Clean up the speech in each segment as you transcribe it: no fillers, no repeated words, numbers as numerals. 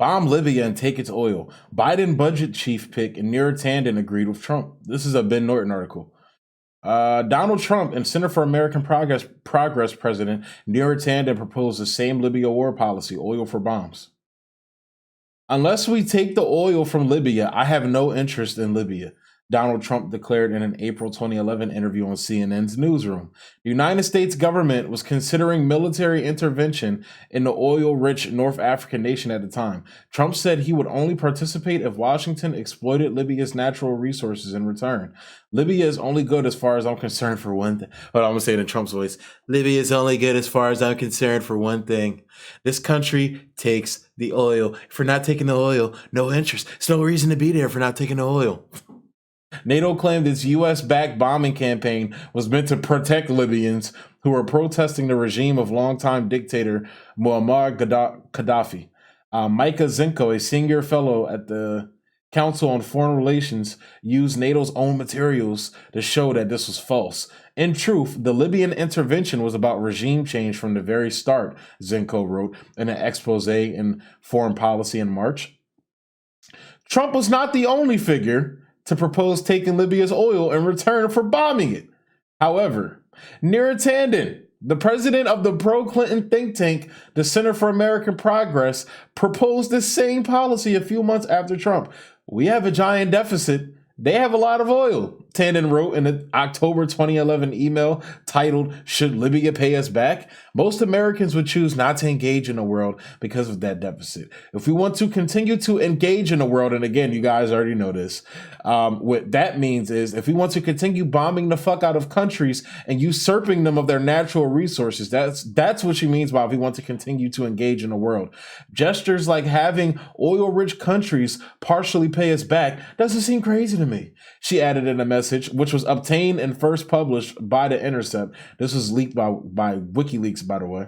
Bomb Libya and take its oil. Biden budget chief pick and Neera Tanden agreed with Trump. This is a Ben Norton article. Donald Trump and Center for American Progress President Neera Tanden proposed the same Libya war policy, oil for bombs. Unless we take the oil from Libya, I have no interest in Libya, Donald Trump declared in an April 2011 interview on CNN's Newsroom. The United States government was considering military intervention in the oil-rich North African nation at the time. Trump said he would only participate if Washington exploited Libya's natural resources in return. Libya is only good as far as I'm concerned for one thing. But I'm going to say it in Trump's voice. Libya is only good as far as I'm concerned for one thing. This country takes the oil. If we're not taking the oil, no interest. There's no reason to be there if we're not taking the oil. NATO claimed its U.S.-backed bombing campaign was meant to protect Libyans who were protesting the regime of longtime dictator Muammar Gaddafi. Micah Zinko, a senior fellow at the Council on Foreign Relations, used NATO's own materials to show that this was false. In truth, the Libyan intervention was about regime change from the very start, Zinko wrote in an expose in Foreign Policy in March. Trump was not the only figure to propose taking Libya's oil in return for bombing it. However, Neera Tanden, the president of the pro-Clinton think tank, the Center for American Progress, proposed the same policy a few months after Trump. We have a giant deficit. They have a lot of oil, Tanden wrote in an October 2011 email titled, "Should Libya pay us back?" Most Americans would choose not to engage in the world because of that deficit. If we want to continue to engage in the world, and again, you guys already know this, what that means is if we want to continue bombing the fuck out of countries and usurping them of their natural resources, that's what she means by if we want to continue to engage in the world. Gestures like having oil-rich countries partially pay us back doesn't seem crazy to me, she added in a message, which was obtained and first published by The Intercept. This was leaked by WikiLeaks, by the way.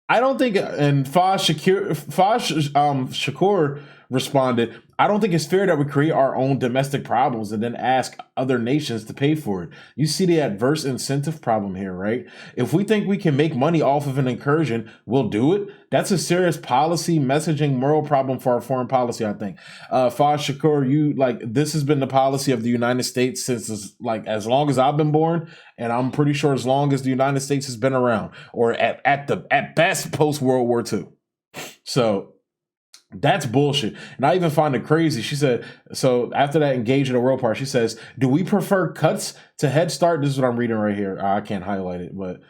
I don't think, and Faz Shakur responded, I don't think it's fair that we create our own domestic problems and then ask other nations to pay for it. You see the adverse incentive problem here, right? If we think we can make money off of an incursion, we'll do it. That's a serious policy, messaging, moral problem for our foreign policy, I think. Faz Shakur, this has been the policy of the United States since as long as I've been born, and I'm pretty sure as long as the United States has been around, or at best post-World War II. So that's bullshit. And I even find it crazy. She said, so after that engage in the world part, she says, do we prefer cuts to Head Start? This is what I'm reading right here. I can't highlight it, but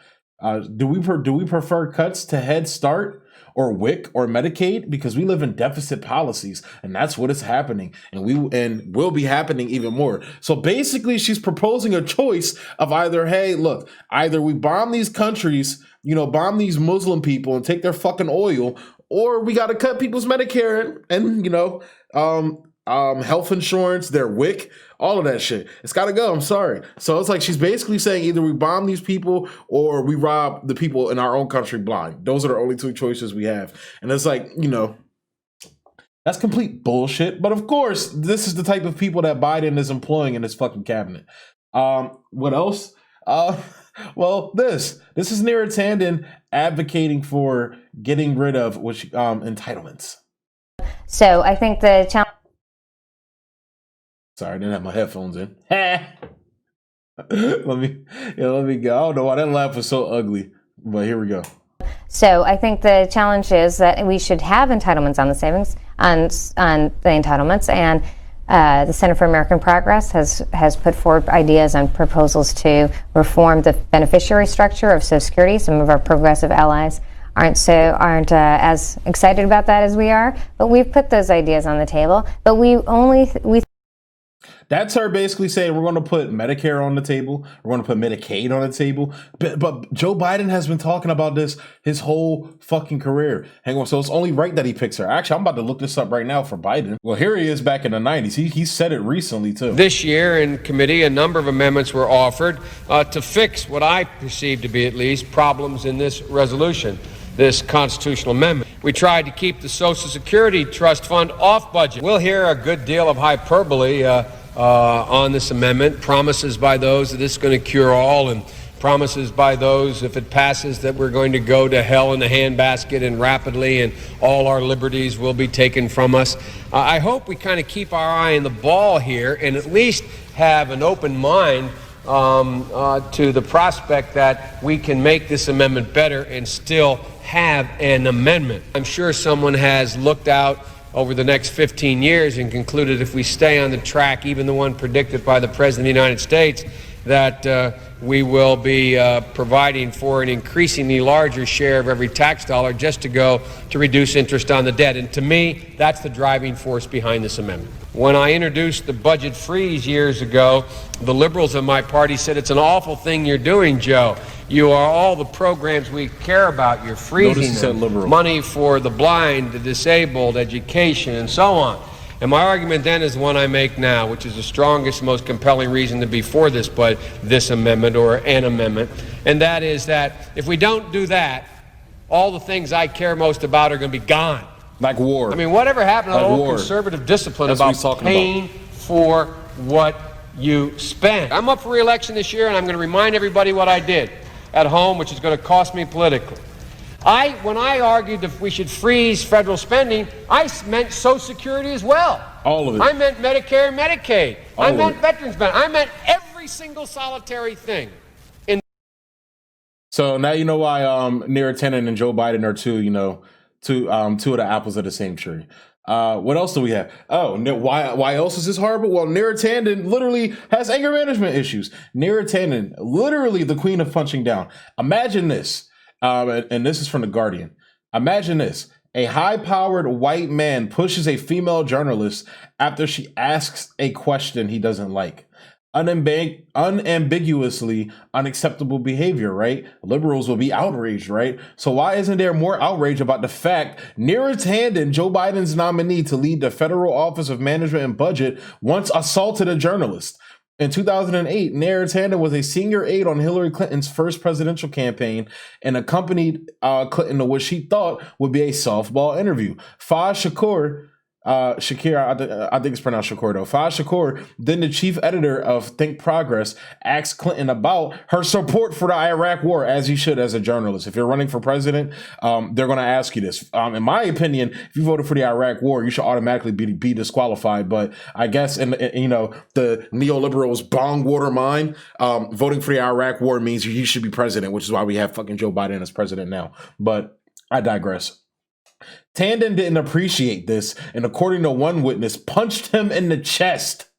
do we prefer cuts to Head Start or WIC or Medicaid? Because we live in deficit policies, and that's what is happening, and will be happening even more. So basically, she's proposing a choice of either we bomb these countries, bomb these Muslim people and take their fucking oil, or we got to cut people's Medicare and health insurance, their WIC, all of that shit. It's got to go. I'm sorry. So it's like she's basically saying either we bomb these people or we rob the people in our own country blind. Those are the only two choices we have. And it's like, that's complete bullshit. But of course, this is the type of people that Biden is employing in his fucking cabinet. What else? Well, this is Neera Tanden advocating for getting rid of entitlements. So I think the challenge. Sorry, I didn't have my headphones in. Let me go. I don't know why that laugh was so ugly, but here we go. So I think the challenge is that we should have entitlements on the savings, on the entitlements, and the Center for American Progress has put forward ideas and proposals to reform the beneficiary structure of Social Security. Some of our progressive allies aren't as excited about that as we are, but we've put those ideas on the table. But that's her basically saying we're going to put Medicare on the table. We're going to put Medicaid on the table. But Joe Biden has been talking about this his whole fucking career. Hang on. So it's only right that he picks her. Actually, I'm about to look this up right now for Biden. Well, here he is back in the 90s. He said it recently, too. This year in committee, a number of amendments were offered to fix what I perceive to be at least problems in this resolution, this constitutional amendment. We tried to keep the Social Security Trust Fund off budget. We'll hear a good deal of hyperbole on this amendment, promises by those that it's going to cure all and promises by those, if it passes, that we're going to go to hell in a handbasket and rapidly, and all our liberties will be taken from us. I hope we kind of keep our eye on the ball here and at least have an open mind to the prospect that we can make this amendment better and still have an amendment. I'm sure someone has looked out over the next 15 years and concluded if we stay on the track, even the one predicted by the President of the United States, that we will be providing for an increasingly larger share of every tax dollar just to go to reduce interest on the debt. And to me, that's the driving force behind this amendment. When I introduced the budget freeze years ago, the liberals in my party said, it's an awful thing you're doing, Joe. You are all the programs we care about. You're freezing them. Money for the blind, the disabled, education, and so on. And my argument then is the one I make now, which is the strongest, most compelling reason to be for this amendment or an amendment. And that is that if we don't do that, all the things I care most about are going to be gone. Like war. I mean, whatever happened to the whole conservative discipline about paying for what you spend? I'm up for re-election this year, and I'm going to remind everybody what I did at home, which is going to cost me politically. When I argued that we should freeze federal spending, I meant Social Security as well. All of it. I meant Medicare and Medicaid. I meant veterans benefits. I meant every single solitary thing. So now you know why Neera Tanden and Joe Biden are two of the apples of the same tree. What else do we have? Oh, why else is this horrible? Well, Neera Tanden literally has anger management issues. Neera Tanden, literally the queen of punching down. Imagine this. And this is from The Guardian. Imagine this. A high-powered white man pushes a female journalist after she asks a question he doesn't like. Unambiguously unacceptable behavior, right? Liberals will be outraged, right? So why isn't there more outrage about the fact Neera Tanden, Joe Biden's nominee to lead the Federal Office of Management and Budget, once assaulted a journalist? In 2008, Neera Tanden was a senior aide on Hillary Clinton's first presidential campaign and accompanied Clinton to what she thought would be a softball interview. Shakir, I think it's pronounced Shakur though. Faz Shakur, then the chief editor of Think Progress, asked Clinton about her support for the Iraq war, as you should as a journalist. If you're running for president, they're going to ask you this. In my opinion, if you voted for the Iraq war, you should automatically be disqualified. But I guess in the neoliberals' bong water mind, voting for the Iraq war means you should be president, which is why we have fucking Joe Biden as president now. But I digress. Tanden didn't appreciate this, and according to one witness, punched him in the chest.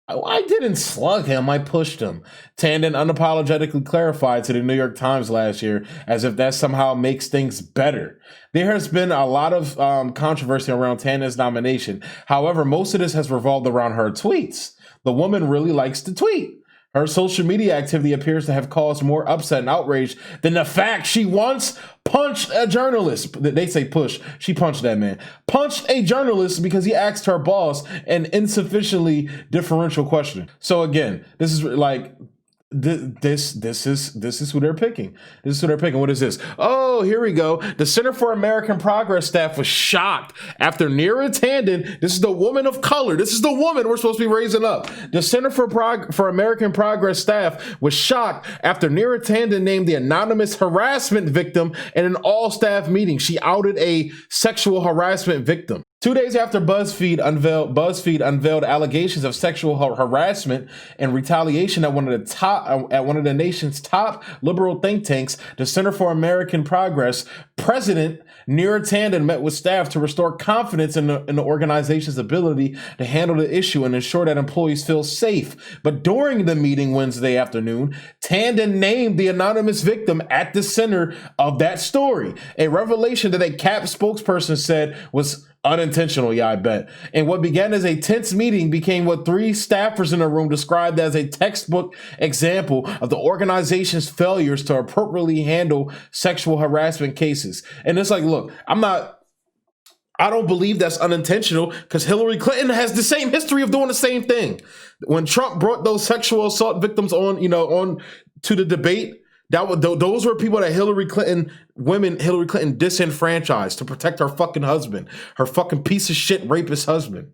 I didn't slug him, I pushed him. Tanden unapologetically clarified to the New York Times last year, as if that somehow makes things better. There has been a lot of controversy around Tanden's nomination. However, most of this has revolved around her tweets. The woman really likes to tweet. Her social media activity appears to have caused more upset and outrage than the fact she once punched a journalist. They say push. She punched that man. Punched a journalist because he asked her boss an insufficiently differential question. So again, this is like... This is who they're picking. This is who they're picking. What is this? Oh, here we go. The Center for American Progress staff was shocked after Neera Tanden. This is the woman of color. This is the woman we're supposed to be raising up. The Center for American Progress staff was shocked after Neera Tanden named the anonymous harassment victim in an all-staff meeting. She outed a sexual harassment victim. 2 days after BuzzFeed unveiled allegations of sexual harassment and retaliation at one of the nation's top liberal think tanks, the Center for American Progress, President Neera Tanden met with staff to restore confidence in the organization's ability to handle the issue and ensure that employees feel safe. But during the meeting Wednesday afternoon, Tanden named the anonymous victim at the center of that story, a revelation that a CAP spokesperson said was unintentional, yeah, I bet. And what began as a tense meeting became what three staffers in the room described as a textbook example of the organization's failures to appropriately handle sexual harassment cases. And it's like, look, I don't believe that's unintentional because Hillary Clinton has the same history of doing the same thing. When Trump brought those sexual assault victims on to the debate, those were people that Hillary Clinton disenfranchised to protect her fucking husband, her fucking piece of shit rapist husband.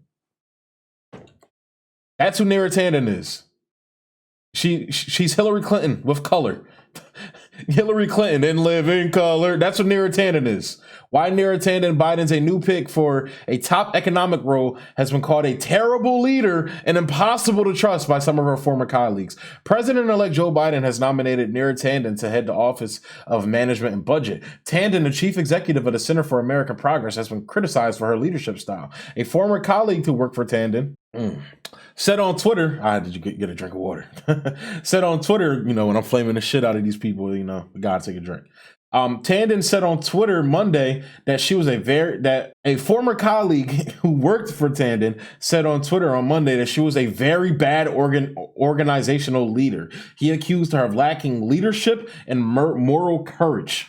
That's who Neera Tanden is. She's Hillary Clinton with color. Hillary Clinton didn't live in color. That's what Neera Tanden is. Why Neera Tanden, Biden's a new pick for a top economic role, has been called a terrible leader and impossible to trust by some of her former colleagues. President-elect Joe Biden has nominated Neera Tanden to head the Office of Management and Budget. Tanden, the chief executive of the Center for American Progress, has been criticized for her leadership style. A former colleague who worked for Tanden said on Twitter, did you get a drink of water? Said on Twitter, when I'm flaming the shit out of these people, we gotta take a drink. Tanden said on Twitter Monday that she was a former colleague who worked for Tanden said on Twitter on Monday that she was a very bad organizational leader. He accused her of lacking leadership and moral courage.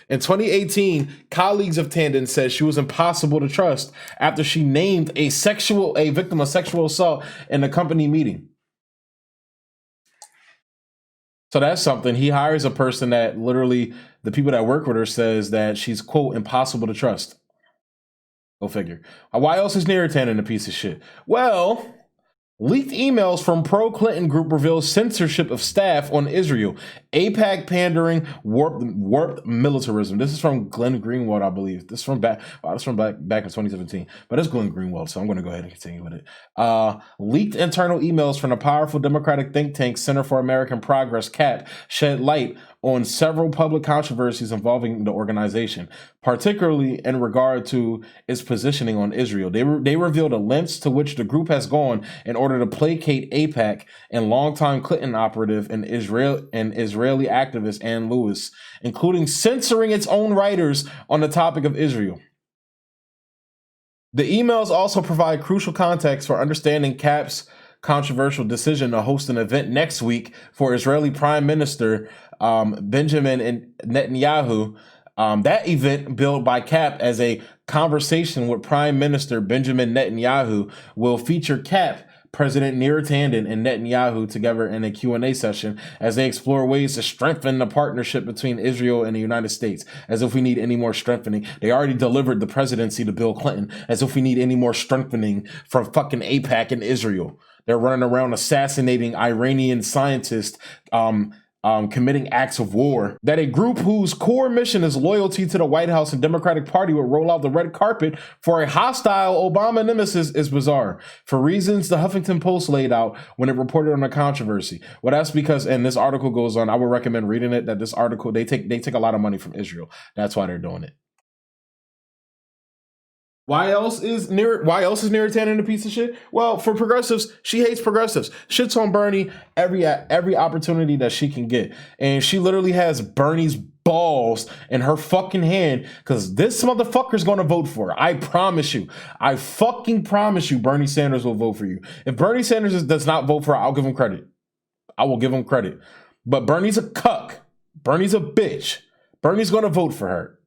In 2018, colleagues of Tanden said she was impossible to trust after she named a victim of sexual assault in a company meeting. So that's something. He hires a person that literally the people that work with her says that she's, quote, impossible to trust. Go figure. Why else is Neera Tanden a piece of shit? Well, leaked emails from pro-Clinton group reveal censorship of staff on Israel. AIPAC pandering, warped militarism. This is from Glenn Greenwald, I believe. This is from back in 2017. But it's Glenn Greenwald, so I'm going to go ahead and continue with it. Leaked internal emails from the powerful Democratic think tank Center for American Progress, CAP, shed light on several public controversies involving the organization, particularly in regard to its positioning on Israel. They revealed the lengths to which the group has gone in order to placate AIPAC and longtime Clinton operative and Israeli activist Ann Lewis, including censoring its own writers on the topic of Israel. The emails also provide crucial context for understanding CAP's controversial decision to host an event next week for Israeli Prime Minister Benjamin Netanyahu. That event, billed by CAP as a conversation with Prime Minister Benjamin Netanyahu, will feature CAP, President Neera Tanden, and Netanyahu together in a Q&A session as they explore ways to strengthen the partnership between Israel and the United States. As if we need any more strengthening. They already delivered the presidency to Bill Clinton. As if we need any more strengthening from fucking AIPAC and Israel. They're running around assassinating Iranian scientists, committing acts of war. That a group whose core mission is loyalty to the White House and Democratic Party would roll out the red carpet for a hostile Obama nemesis is bizarre, for reasons the Huffington Post laid out when it reported on the controversy. Well, that's because, and this article goes on, I would recommend reading it, that this article, they take a lot of money from Israel. That's why they're doing it. Why else is Neera Tanden a piece of shit? Well, for progressives, she hates progressives. Shits on Bernie every opportunity that she can get. And she literally has Bernie's balls in her fucking hand because this motherfucker's going to vote for her. I promise you. I fucking promise you Bernie Sanders will vote for you. If Bernie Sanders does not vote for her, I'll give him credit. I will give him credit. But Bernie's a cuck. Bernie's a bitch. Bernie's going to vote for her.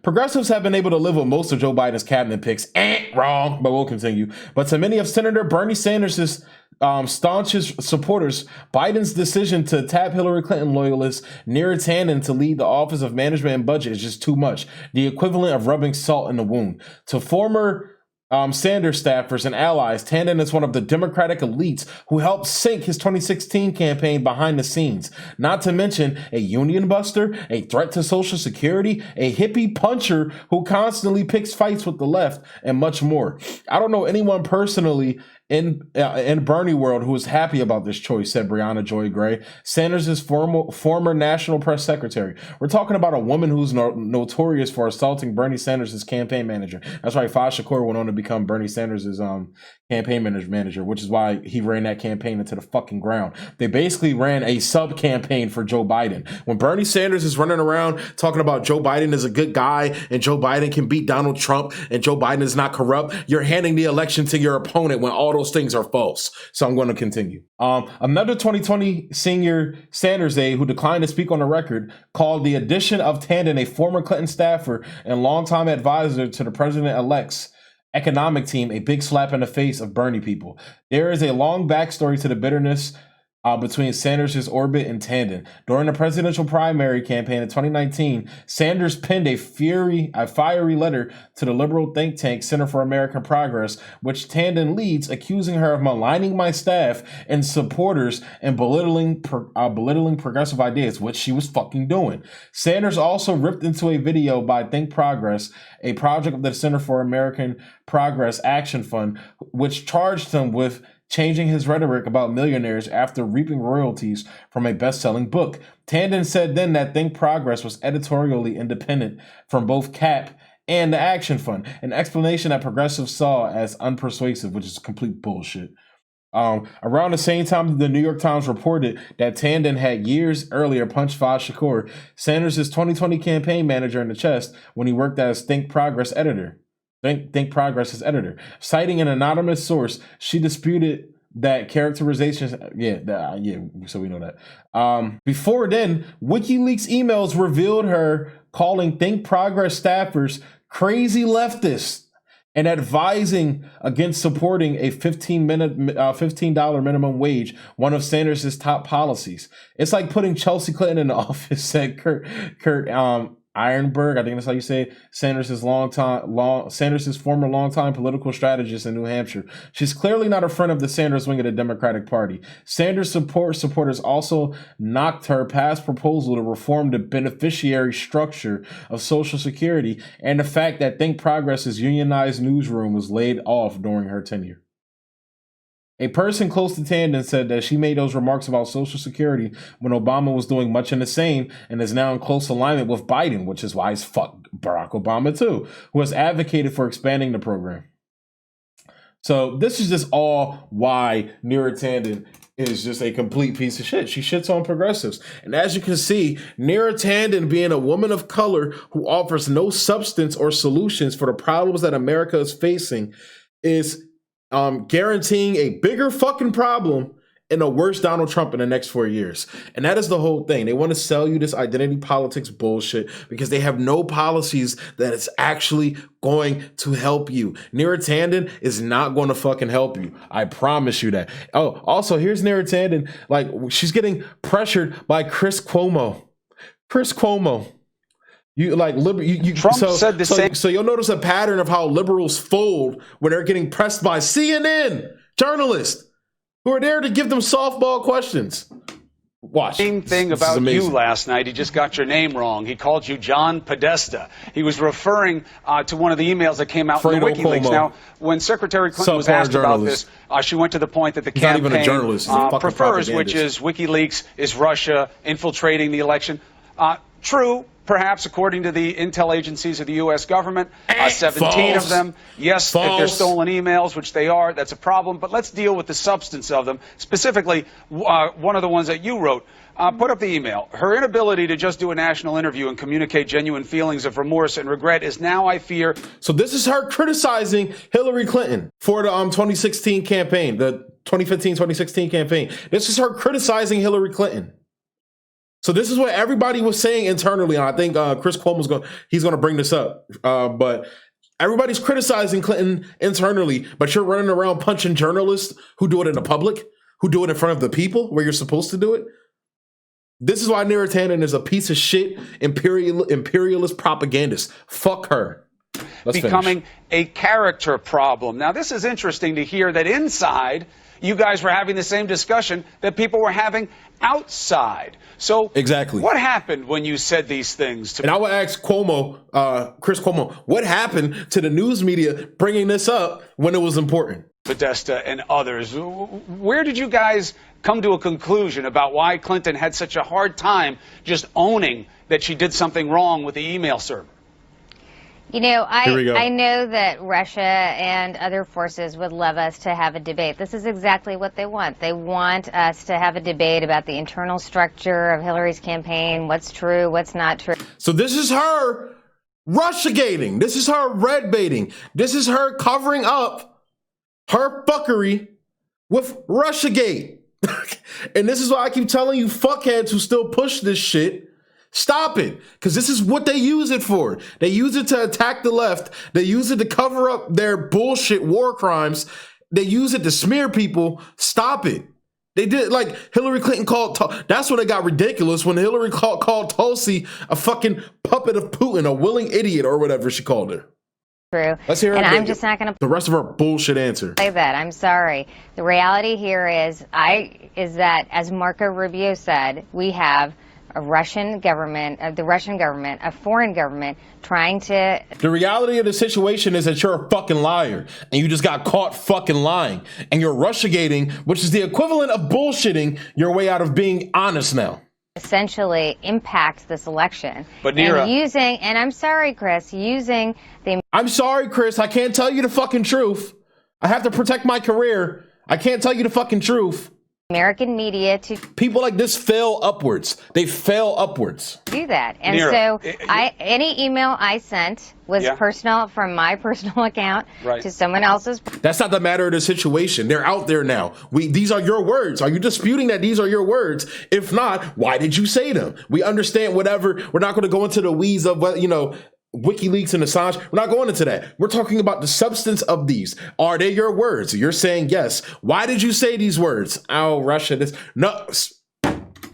Progressives have been able to live with most of Joe Biden's cabinet picks. Wrong, but we'll continue. But to many of Senator Bernie Sanders' staunchest supporters, Biden's decision to tap Hillary Clinton loyalist Neera Tanden to lead the Office of Management and Budget is just too much. The equivalent of rubbing salt in the wound. To former Sanders staffers and allies, Tanden is one of the Democratic elites who helped sink his 2016 campaign behind the scenes. Not to mention a union buster, a threat to Social Security, a hippie puncher who constantly picks fights with the left, and much more. I don't know anyone personally in Bernie world who is happy about this choice, said Brianna Joy Gray, Sanders' former national press secretary. We're talking about a woman who's notorious for assaulting Bernie Sanders' campaign manager. That's right, Faz Shakur went on to become Bernie Sanders' campaign manager, which is why he ran that campaign into the fucking ground. They basically ran a sub-campaign for Joe Biden. When Bernie Sanders is running around talking about Joe Biden is a good guy and Joe Biden can beat Donald Trump and Joe Biden is not corrupt, you're handing the election to your opponent when all those things are false. So I'm going to continue. Another 2020 senior Sanders aide who declined to speak on the record called the addition of Tanden, a former Clinton staffer and longtime advisor to the president-elect's economic team, a big slap in the face of Bernie people. There is a long backstory to the bitterness between Sanders' orbit and Tanden. During the presidential primary campaign in 2019, Sanders penned a fiery letter to the liberal think tank Center for American Progress, which Tanden leads, accusing her of maligning my staff and supporters and belittling progressive ideas, which she was fucking doing. Sanders also ripped into a video by Think Progress, a project of the Center for American Progress Action Fund, which charged him with changing his rhetoric about millionaires after reaping royalties from a best-selling book. Tanden said then that Think Progress was editorially independent from both CAP and the Action Fund, an explanation that progressives saw as unpersuasive, which is complete bullshit. Around the same time, the New York Times reported that Tanden had years earlier punched Faz Shakur, Sanders' 2020 campaign manager, in the chest when he worked as Think Progress editor. Think Progress's editor. Citing an anonymous source, she disputed that characterizations. So we know that. Before then, WikiLeaks emails revealed her calling Think Progress staffers crazy leftists and advising against supporting a $15 minimum wage, one of Sanders' top policies. It's like putting Chelsea Clinton in the office, said Kurt Ironberg, I think that's how you say it, Sanders' former longtime political strategist in New Hampshire. She's clearly not a friend of the Sanders wing of the Democratic Party. Sanders supporters also knocked her past proposal to reform the beneficiary structure of Social Security and the fact that Think Progress's unionized newsroom was laid off during her tenure. A person close to Tanden said that she made those remarks about Social Security when Obama was doing much in the same and is now in close alignment with Biden, which is why he's fucked Barack Obama too, who has advocated for expanding the program. So this is just all why Neera Tanden is just a complete piece of shit. She shits on progressives. And as you can see, Neera Tanden, being a woman of color who offers no substance or solutions for the problems that America is facing, is guaranteeing a bigger fucking problem and a worse Donald Trump in the next 4 years. And that is the whole thing. They want to sell you this identity politics bullshit because they have no policies that is actually going to help you. Neera Tanden is not going to fucking help you. I promise you that. Oh, also, here's Neera Tanden. Like, she's getting pressured by Chris Cuomo. Chris Cuomo. Trump said the same. So you'll notice a pattern of how liberals fold when they're getting pressed by CNN journalists who are there to give them softball questions. Watch. Same thing about you last night. He just got your name wrong. He called you John Podesta. He was referring to one of the emails that came out in the WikiLeaks. Cuomo. Now, when Secretary Clinton was asked about this, she went to the point that the campaign prefers, which is WikiLeaks is Russia infiltrating the election. True. Perhaps, according to the intel agencies of the U.S. government, 17 of them. Yes, if they're stolen emails, which they are, that's a problem. But let's deal with the substance of them. Specifically, one of the ones that you wrote. Put up the email. Her inability to just do a national interview and communicate genuine feelings of remorse and regret is now, I fear. So this is her criticizing Hillary Clinton for the 2016 campaign, the 2015-2016 campaign. This is her criticizing Hillary Clinton. So this is what everybody was saying internally, and I think Chris Cuomo's going to bring this up. But everybody's criticizing Clinton internally, but you're running around punching journalists who do it in the public, who do it in front of the people where you're supposed to do it. This is why Neera Tanden is a piece of shit imperialist propagandist. Fuck her. Let's becoming finish. A character problem. Now, this is interesting to hear that inside you guys were having the same discussion that people were having outside. So exactly, what happened when you said these things? And I would ask Cuomo, Chris Cuomo, what happened to the news media bringing this up when it was important? Podesta and others. Where did you guys come to a conclusion about why Clinton had such a hard time just owning that she did something wrong with the email server? You know, I know that Russia and other forces would love us to have a debate. This is exactly what they want. They want us to have a debate about the internal structure of Hillary's campaign, what's true, what's not true. So this is her Russiagating. This is her red baiting. This is her covering up her fuckery with Russiagate. And this is why I keep telling you fuckheads who still push this shit, stop it, because this is what they use it for. They use it to attack the left. They use it to cover up their bullshit war crimes. They use it to smear people. Stop it. They did, like, Hillary Clinton called, that's when it got ridiculous, when Hillary called Tulsi a fucking puppet of Putin, a willing idiot, or whatever she called her. True. Let's hear her. And I'm just not going to the rest of her bullshit answer. Say that. I'm sorry. The reality here is that, as Marco Rubio said, we have a Russian government, a foreign government, trying to... The reality of the situation is that you're a fucking liar, and you just got caught fucking lying, and you're Russiagating, which is the equivalent of bullshitting your way out of being honest now. Essentially impacts this election. But Neera... And I'm sorry, Chris, I'm sorry, Chris, I can't tell you the fucking truth. I have to protect my career. I can't tell you the fucking truth. American media to people like this fail upwards. They fail upwards. Do that. And Neera, so any email I sent was personal, from my personal account to someone else's. That's not the matter of the situation. They're out there now. These are your words. Are you disputing that these are your words? If not, why did you say them? We understand whatever. We're not going to go into the weeds of what, WikiLeaks and Assange. We're not going into that. We're talking about the substance of these. Are they your words? You're saying yes. Why did you say these words? Oh, Russia, this. No.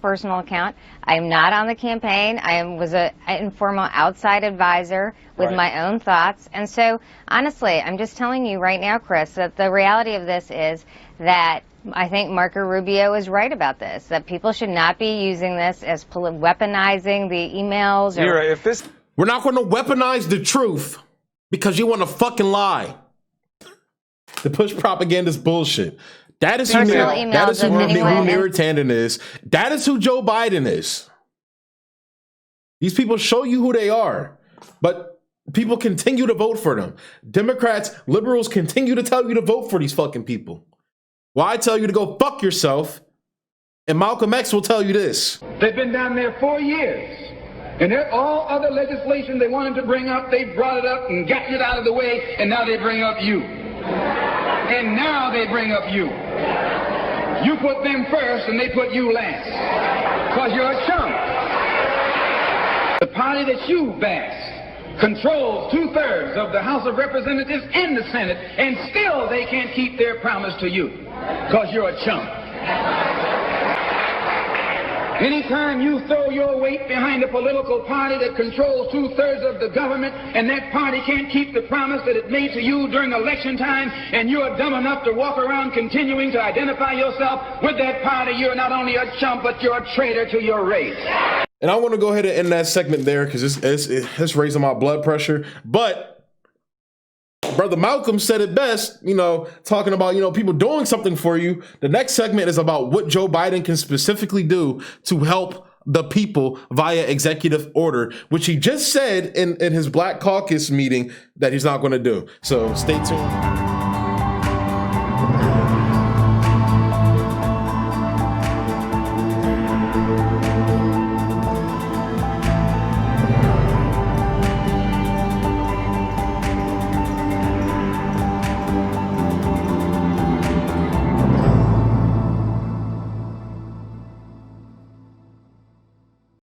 Personal account. I am not on the campaign. I was an informal outside advisor with my own thoughts. And so, honestly, I'm just telling you right now, Chris, that the reality of this is that I think Marco Rubio is right about this, that people should not be using this as weaponizing the emails. We're not going to weaponize the truth because you want to fucking lie. The push propaganda is bullshit. That is who Neera Tanden is. That is who Joe Biden is. These people show you who they are, but people continue to vote for them. Democrats, liberals continue to tell you to vote for these fucking people. Well, I tell you to go fuck yourself, and Malcolm X will tell you this. They've been down there 4 years. And all other legislation they wanted to bring up, they brought it up and gotten it out of the way, and now they bring up you. And now they bring up you. You put them first, and they put you last. Because you're a chump. The party that you bash controls 2/3 of the House of Representatives and the Senate, and still they can't keep their promise to you. Because you're a chump. Anytime you throw your weight behind a political party that controls 2/3 of the government, and that party can't keep the promise that it made to you during election time, and you're dumb enough to walk around continuing to identify yourself with that party, you're not only a chump, but you're a traitor to your race. And I want to go ahead and end that segment there because it's raising my blood pressure. But Brother Malcolm said it best, talking about, people doing something for you. The next segment is about what Joe Biden can specifically do to help the people via executive order, which he just said in his Black Caucus meeting that he's not going to do. So stay tuned.